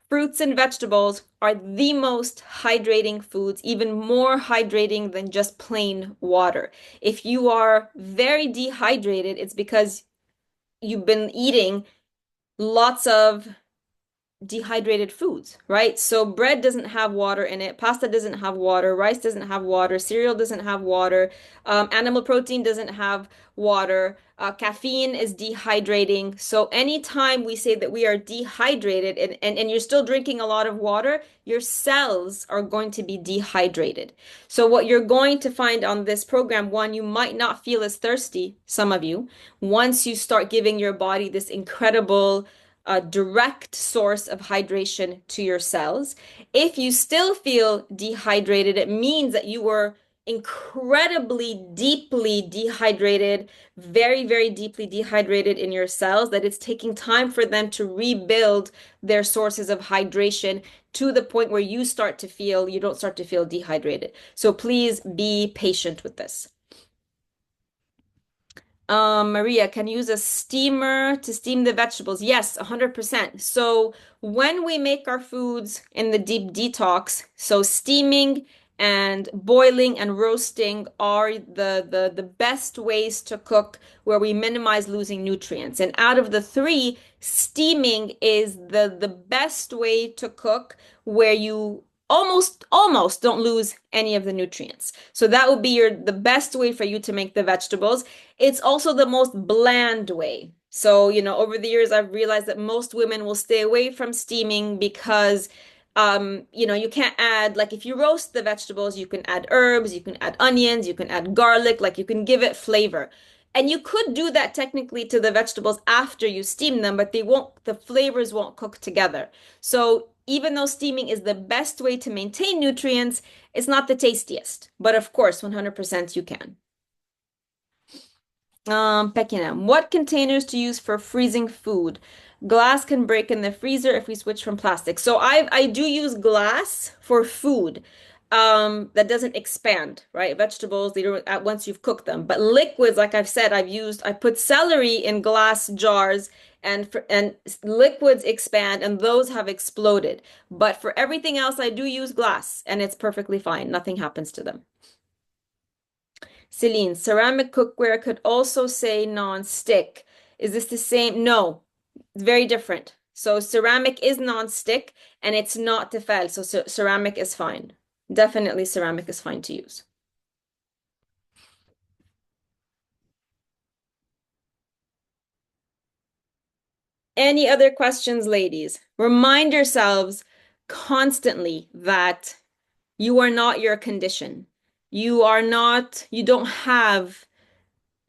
fruits and vegetables are the most hydrating foods, even more hydrating than just plain water. If you are very dehydrated, it's because you've been eating lots of dehydrated foods, right? So bread doesn't have water in it, pasta doesn't have water, rice doesn't have water, cereal doesn't have water, animal protein doesn't have water, caffeine is dehydrating. So anytime we say that we are dehydrated and you're still drinking a lot of water, your cells are going to be dehydrated. So what you're going to find on this program, one, you might not feel as thirsty, some of you, once you start giving your body this incredible a direct source of hydration to your cells. If you still feel dehydrated, it means that you were incredibly deeply dehydrated, very, very deeply dehydrated in your cells, that it's taking time for them to rebuild their sources of hydration to the point where you don't start to feel dehydrated. So please be patient with this. Maria, can you use a steamer to steam the vegetables? Yes, 100%. So when we make our foods in the deep detox, so steaming and boiling and roasting are the best ways to cook where we minimize losing nutrients. And out of the three, steaming is the best way to cook where you almost don't lose any of the nutrients. So that would be the best way for you to make the vegetables. It's also the most bland way. So, over the years, I've realized that most women will stay away from steaming because, you can't add, like if you roast the vegetables, you can add herbs, you can add onions, you can add garlic, like you can give it flavor. And you could do that technically to the vegetables after you steam them, but the flavors won't cook together. So even though steaming is the best way to maintain nutrients, it's not the tastiest. But of course, 100% you can. Pekinam, what containers to use for freezing food? Glass can break in the freezer if we switch from plastic. So I do use glass for food. That doesn't expand, right? Vegetables, they don't once you've cooked them. But liquids, like I've said, I put celery in glass jars and liquids expand and those have exploded. But for everything else, I do use glass and it's perfectly fine. Nothing happens to them. Celine, ceramic cookware could also say non-stick. Is this the same? No, it's very different. So ceramic is non-stick and it's not tefal. So ceramic is fine. Definitely ceramic is fine to use. Any other questions, ladies? Remind yourselves constantly that you are not your condition. You don't have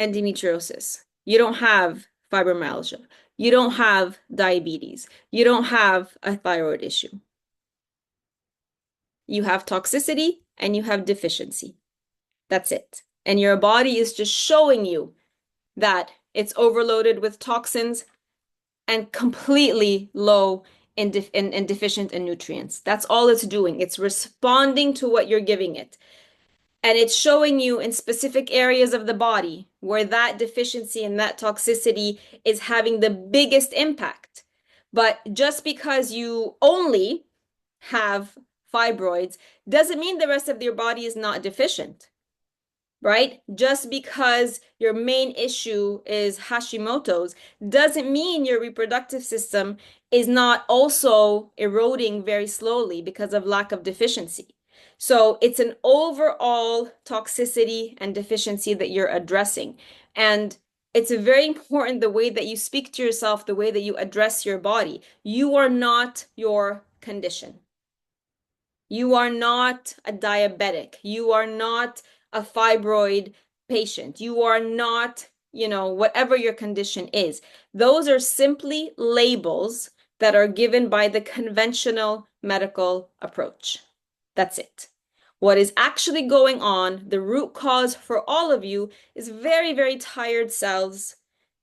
endometriosis. You don't have fibromyalgia. You don't have diabetes. You don't have a thyroid issue. You have toxicity and you have deficiency. That's it. And your body is just showing you that it's overloaded with toxins and completely low and deficient in nutrients. That's all it's doing. It's responding to what you're giving it. And it's showing you in specific areas of the body where that deficiency and that toxicity is having the biggest impact. But just because you only have fibroids doesn't mean the rest of your body is not deficient, right? Just because your main issue is Hashimoto's doesn't mean your reproductive system is not also eroding very slowly because of lack of deficiency. So it's an overall toxicity and deficiency that you're addressing. And it's very important the way that you speak to yourself, the way that you address your body. You are not your condition. You are not a diabetic. You are not a fibroid patient. You are not, whatever your condition is. Those are simply labels that are given by the conventional medical approach. That's it. What is actually going on, the root cause for all of you is very, very tired cells,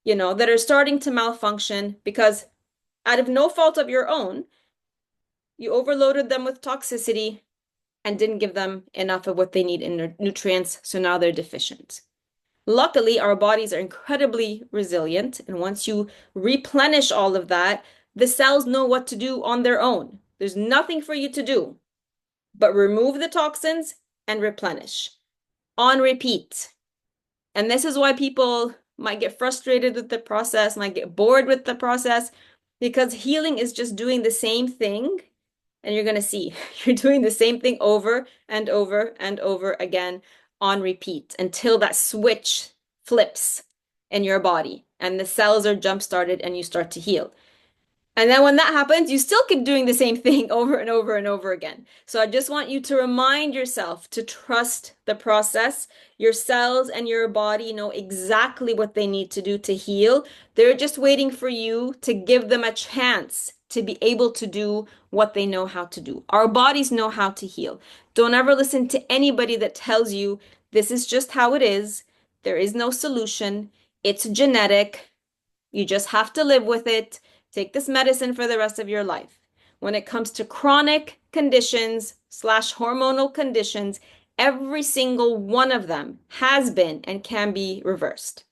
that are starting to malfunction because out of no fault of your own, you overloaded them with toxicity and didn't give them enough of what they need in nutrients, so now they're deficient. Luckily, our bodies are incredibly resilient, and once you replenish all of that, the cells know what to do on their own. There's nothing for you to do but remove the toxins and replenish on repeat. And this is why people might get frustrated with the process, might get bored with the process, because healing is just doing the same thing. And you're going to see you're doing the same thing over and over and over again on repeat until that switch flips in your body and the cells are jump started and you start to heal. And then when that happens, you still keep doing the same thing over and over and over again. So I just want you to remind yourself to trust the process. Your cells and your body know exactly what they need to do to heal. They're just waiting for you to give them a chance to be able to do what they know how to do. Our bodies know how to heal. Don't ever listen to anybody that tells you this is just how it is. There is no solution. It's genetic. You just have to live with it. Take this medicine for the rest of your life. When it comes to chronic conditions / hormonal conditions, every single one of them has been and can be reversed.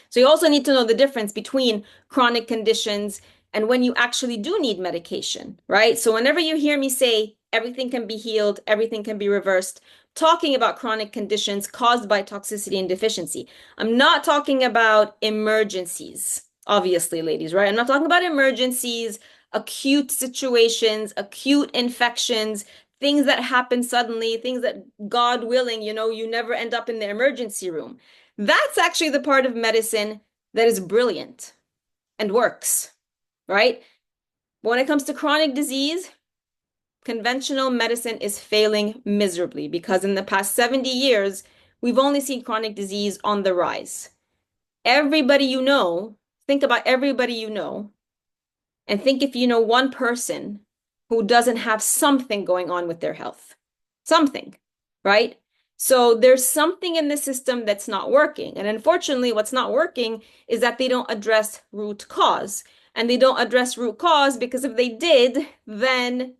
So you also need to know the difference between chronic conditions and when you actually do need medication, right? So whenever you hear me say everything can be healed, everything can be reversed, talking about chronic conditions caused by toxicity and deficiency. I'm not talking about emergencies, obviously, ladies, right? I'm not talking about emergencies, acute situations, acute infections, things that happen suddenly, things that, God willing, you never end up in the emergency room. That's actually the part of medicine that is brilliant and works, right? But when it comes to chronic disease, conventional medicine is failing miserably because in the past 70 years, we've only seen chronic disease on the rise. Everybody you know, think about everybody you know, and think if you know one person who doesn't have something going on with their health. Something, right? So there's something in the system that's not working. And unfortunately, what's not working is that they don't address root cause. And they don't address root cause because if they did, then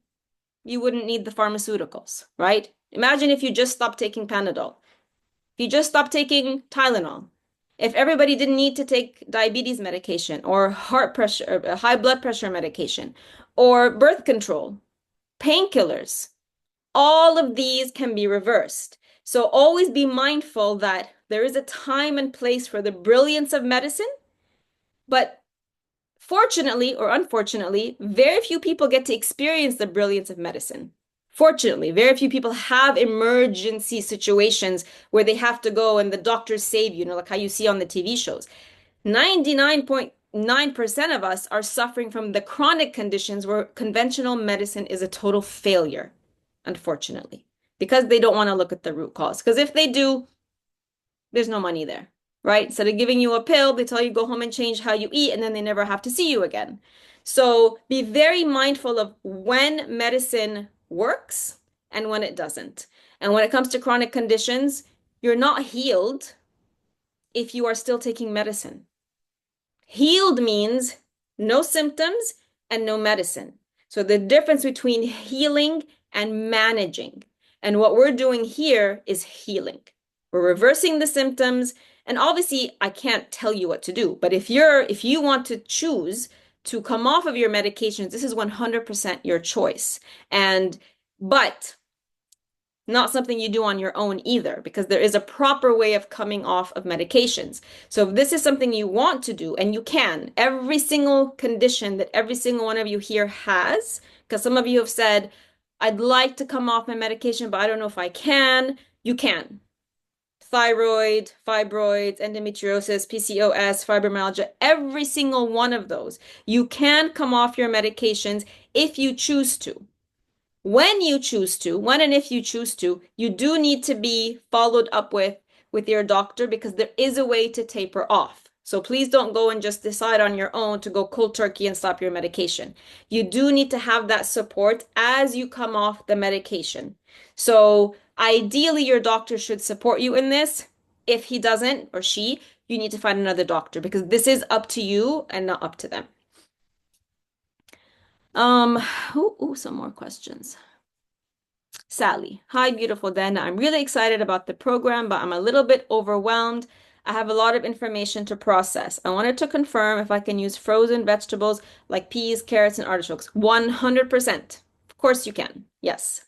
you wouldn't need the pharmaceuticals, right? Imagine if you just stopped taking Panadol, if you just stopped taking Tylenol, if everybody didn't need to take diabetes medication or heart pressure, high blood pressure medication, or birth control, painkillers, all of these can be reversed. So always be mindful that there is a time and place for the brilliance of medicine, but fortunately or unfortunately, very few people get to experience the brilliance of medicine. Fortunately, very few people have emergency situations where they have to go and the doctors save you, like how you see on the TV shows. 99.9% of us are suffering from the chronic conditions where conventional medicine is a total failure, unfortunately, because they don't want to look at the root cause. Because if they do, there's no money there, right? Instead of giving you a pill, they tell you go home and change how you eat, and then they never have to see you again. So be very mindful of when medicine works and when it doesn't. And when it comes to chronic conditions, you're not healed if you are still taking medicine. Healed means no symptoms and no medicine. So the difference between healing and managing. And what we're doing here is healing. We're reversing the symptoms. And obviously, I can't tell you what to do. But if you want to choose to come off of your medications, this is 100% your choice. But not something you do on your own either, because there is a proper way of coming off of medications. So if this is something you want to do, and you can, every single condition that every single one of you here has, because some of you have said, I'd like to come off my medication, but I don't know if I can. You can. Thyroid, fibroids, endometriosis, PCOS, fibromyalgia, every single one of those. You can come off your medications if you choose to. When you choose to, when and if you choose to, you do need to be followed up with your doctor because there is a way to taper off. So please don't go and just decide on your own to go cold turkey and stop your medication. You do need to have that support as you come off the medication. So ideally, your doctor should support you in this. If he doesn't or she, you need to find another doctor because this is up to you and not up to them. Some more questions. Sally, hi, beautiful Dana. I'm really excited about the program, but I'm a little bit overwhelmed. I have a lot of information to process. I wanted to confirm if I can use frozen vegetables like peas, carrots, and artichokes. 100%. Of course you can. Yes.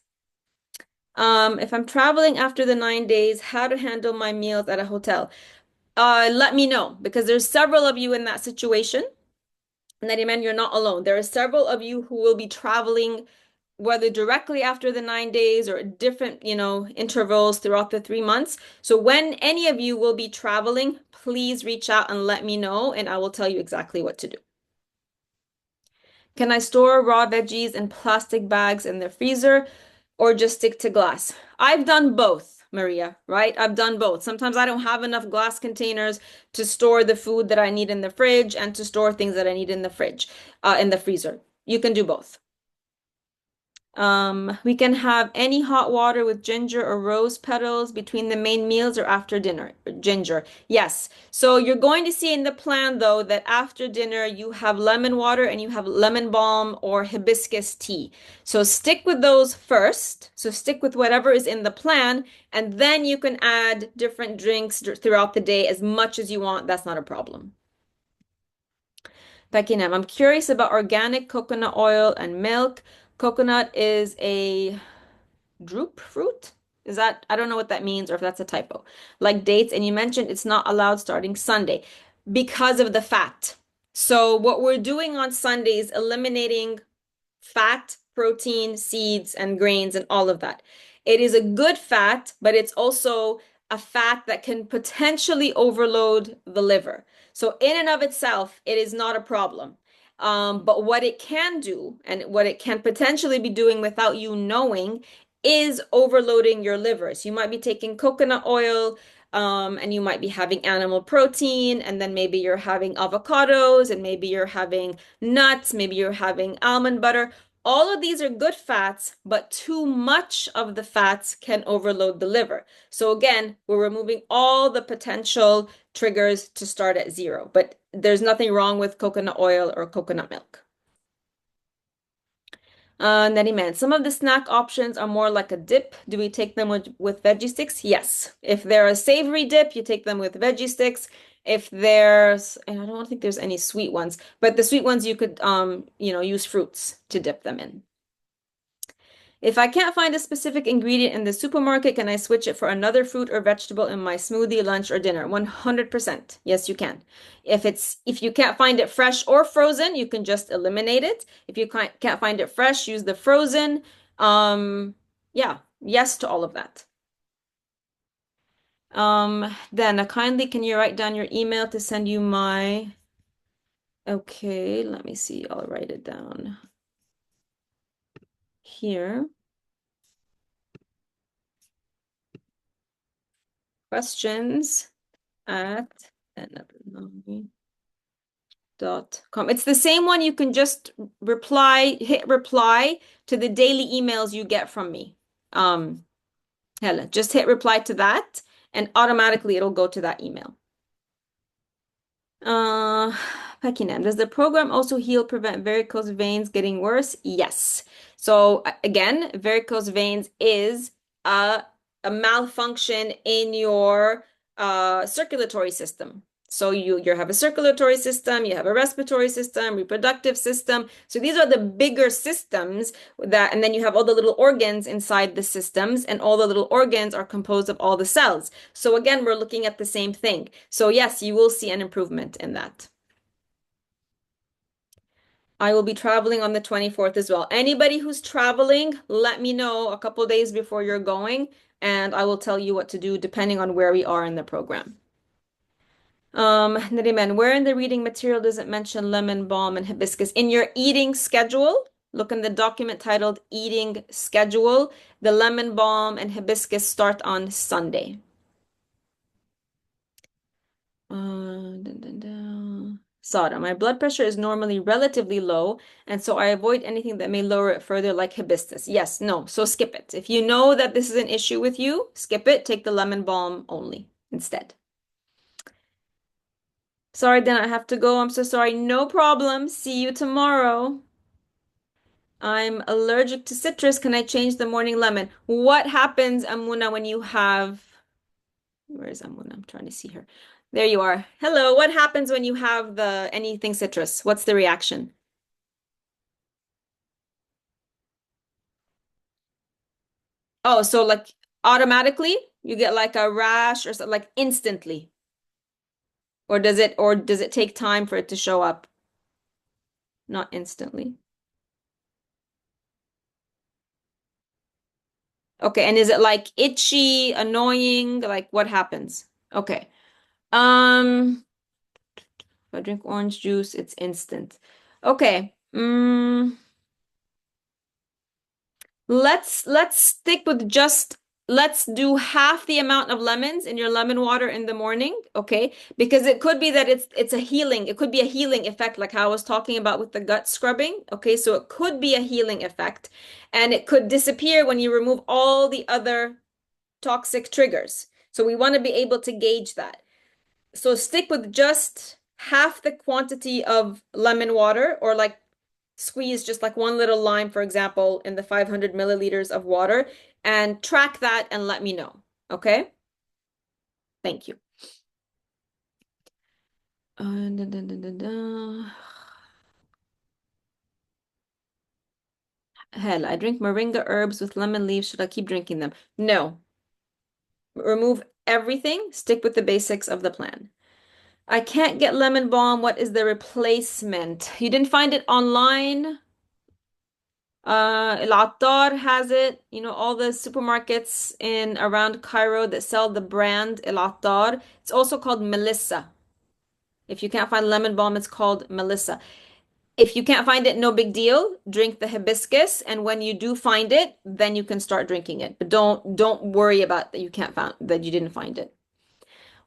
If I'm traveling after the 9 days, how to handle my meals at a hotel? Let me know because there's several of you in that situation. Nariman, you're not alone. There are several of you who will be traveling, whether directly after the 9 days or different, intervals throughout the 3 months. So when any of you will be traveling, please reach out and let me know, and I will tell you exactly what to do. Can I store raw veggies in plastic bags in the freezer or just stick to glass? I've done both, Maria, right? I've done both. Sometimes I don't have enough glass containers to store the food that I need in the fridge and to store things that I need in the fridge, in the freezer. You can do both. We can have any hot water with ginger or rose petals between the main meals or after dinner. Ginger, yes. So you're going to see in the plan though that after dinner you have lemon water and you have lemon balm or hibiscus tea. So stick with those first. So stick with whatever is in the plan, and then you can add different drinks throughout the day as much as you want. That's not a problem. Becky-Nam, I'm curious about organic coconut oil and milk. Coconut is a drupe fruit. I don't know what that means or if that's a typo. Like dates, and you mentioned it's not allowed starting Sunday because of the fat. So what we're doing on Sunday is eliminating fat, protein, seeds, and grains and all of that. It is a good fat, but it's also a fat that can potentially overload the liver. So in and of itself, it is not a problem. But what it can do and what it can potentially be doing without you knowing is overloading your liver. So you might be taking coconut oil, and you might be having animal protein, and then maybe you're having avocados, and maybe you're having nuts, maybe you're having almond butter. All of these are good fats, but too much of the fats can overload the liver. So again, we're removing all the potential triggers to start at zero, but there's nothing wrong with coconut oil or coconut milk. Neriman, some of the snack options are more like a dip. Do we take them with veggie sticks? Yes. If they're a savory dip, you take them with veggie sticks. If there's, and I don't think there's any sweet ones, but the sweet ones you could, use fruits to dip them in. If I can't find a specific ingredient in the supermarket, can I switch it for another fruit or vegetable in my smoothie, lunch, or dinner? 100%. Yes, you can. If you can't find it fresh or frozen, you can just eliminate it. If you can't find it fresh, use the frozen. Yeah, yes to all of that. Then kindly can you write down your email to send you my Okay, let me see. I'll write it down here. Questions at com. It's the same one. You can just hit reply to the daily emails you get from me. Helen, just hit reply to that and automatically it'll go to that email. Pekinam, does the program also prevent varicose veins getting worse? Yes. So again, varicose veins is a malfunction in your circulatory system. So you have a circulatory system, you have a respiratory system, reproductive system. So these are the bigger systems and then you have all the little organs inside the systems, and all the little organs are composed of all the cells. So again, we're looking at the same thing. So yes, you will see an improvement in that. I will be traveling on the 24th as well. Anybody who's traveling, let me know a couple days before you're going, and I will tell you what to do depending on where we are in the program. Nariman, where in the reading material does it mention lemon balm and hibiscus? In your eating schedule, look in the document titled Eating Schedule. The lemon balm and hibiscus start on Sunday. Sada, my blood pressure is normally relatively low, and so I avoid anything that may lower it further, like hibiscus. Yes, no, so skip it. If you know that this is an issue with you, skip it. Take the lemon balm only instead. Sorry, then I have to go. I'm so sorry. No problem. See you tomorrow. I'm allergic to citrus. Can I change the morning lemon? What happens, Amuna, when you have... Where is Amuna? I'm trying to see her. There you are. Hello. What happens when you have anything citrus? What's the reaction? Oh, so like automatically you get like a rash or something, like instantly. Or does it take time for it to show up? Not instantly. Okay, and is it like itchy, annoying? Like what happens? Okay. If I drink orange juice, it's instant. Okay. Let's stick with let's do half the amount of lemons in your lemon water in the morning, okay? Because it could be that it's a healing. It could be a healing effect, like how I was talking about with the gut scrubbing. Okay, so it could be a healing effect, and it could disappear when you remove all the other toxic triggers. So we want to be able to gauge that. So stick with just half the quantity of lemon water, or like squeeze just like one little lime, for example, in the 500 milliliters of water, and track that and let me know. Okay? Thank you. Hell, I drink moringa herbs with lemon leaves. Should I keep drinking them? No. Remove everything. Stick with the basics of the plan. I can't get lemon balm. What is the replacement? You didn't find it online? El Attar has it. You know, all the supermarkets in around Cairo that sell the brand El Attar. It's also called Melissa. If you can't find lemon balm, it's called Melissa. If you can't find it, no big deal. Drink the hibiscus, and when you do find it, then you can start drinking it. But don't worry about that you didn't find it.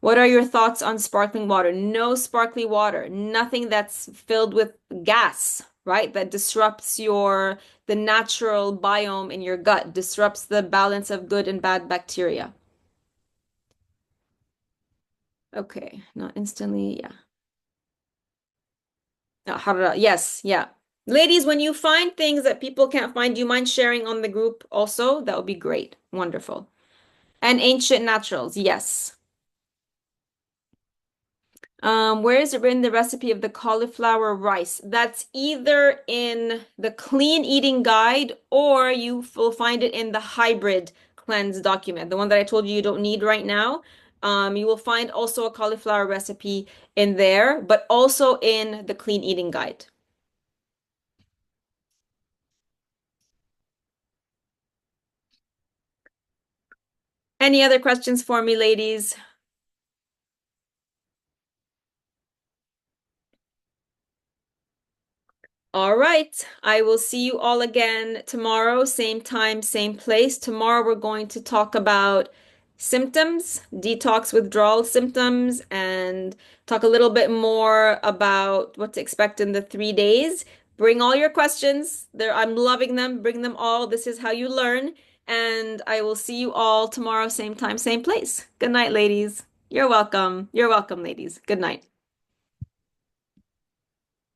What are your thoughts on sparkling water? No sparkling water. Nothing that's filled with gas. right? That disrupts the natural biome in your gut, disrupts the balance of good and bad bacteria. Okay, not instantly, yeah. Harara, yes, yeah. Ladies, when you find things that people can't find, do you mind sharing on the group also? That would be great. Wonderful. And ancient naturals, yes. Where is it written the recipe of the cauliflower rice? That's either in the clean eating guide or you will find it in the hybrid cleanse document, the one that I told you you don't need right now. You will find also a cauliflower recipe in there, but also in the clean eating guide. Any other questions for me, ladies? All right. I will see you all again tomorrow, same time, same place. Tomorrow we're going to talk about symptoms, detox withdrawal symptoms, and talk a little bit more about what to expect in the 3 days. Bring all your questions. I'm loving them. Bring them all. This is how you learn. And I will see you all tomorrow, same time, same place. Good night, ladies. You're welcome. You're welcome, ladies. Good night.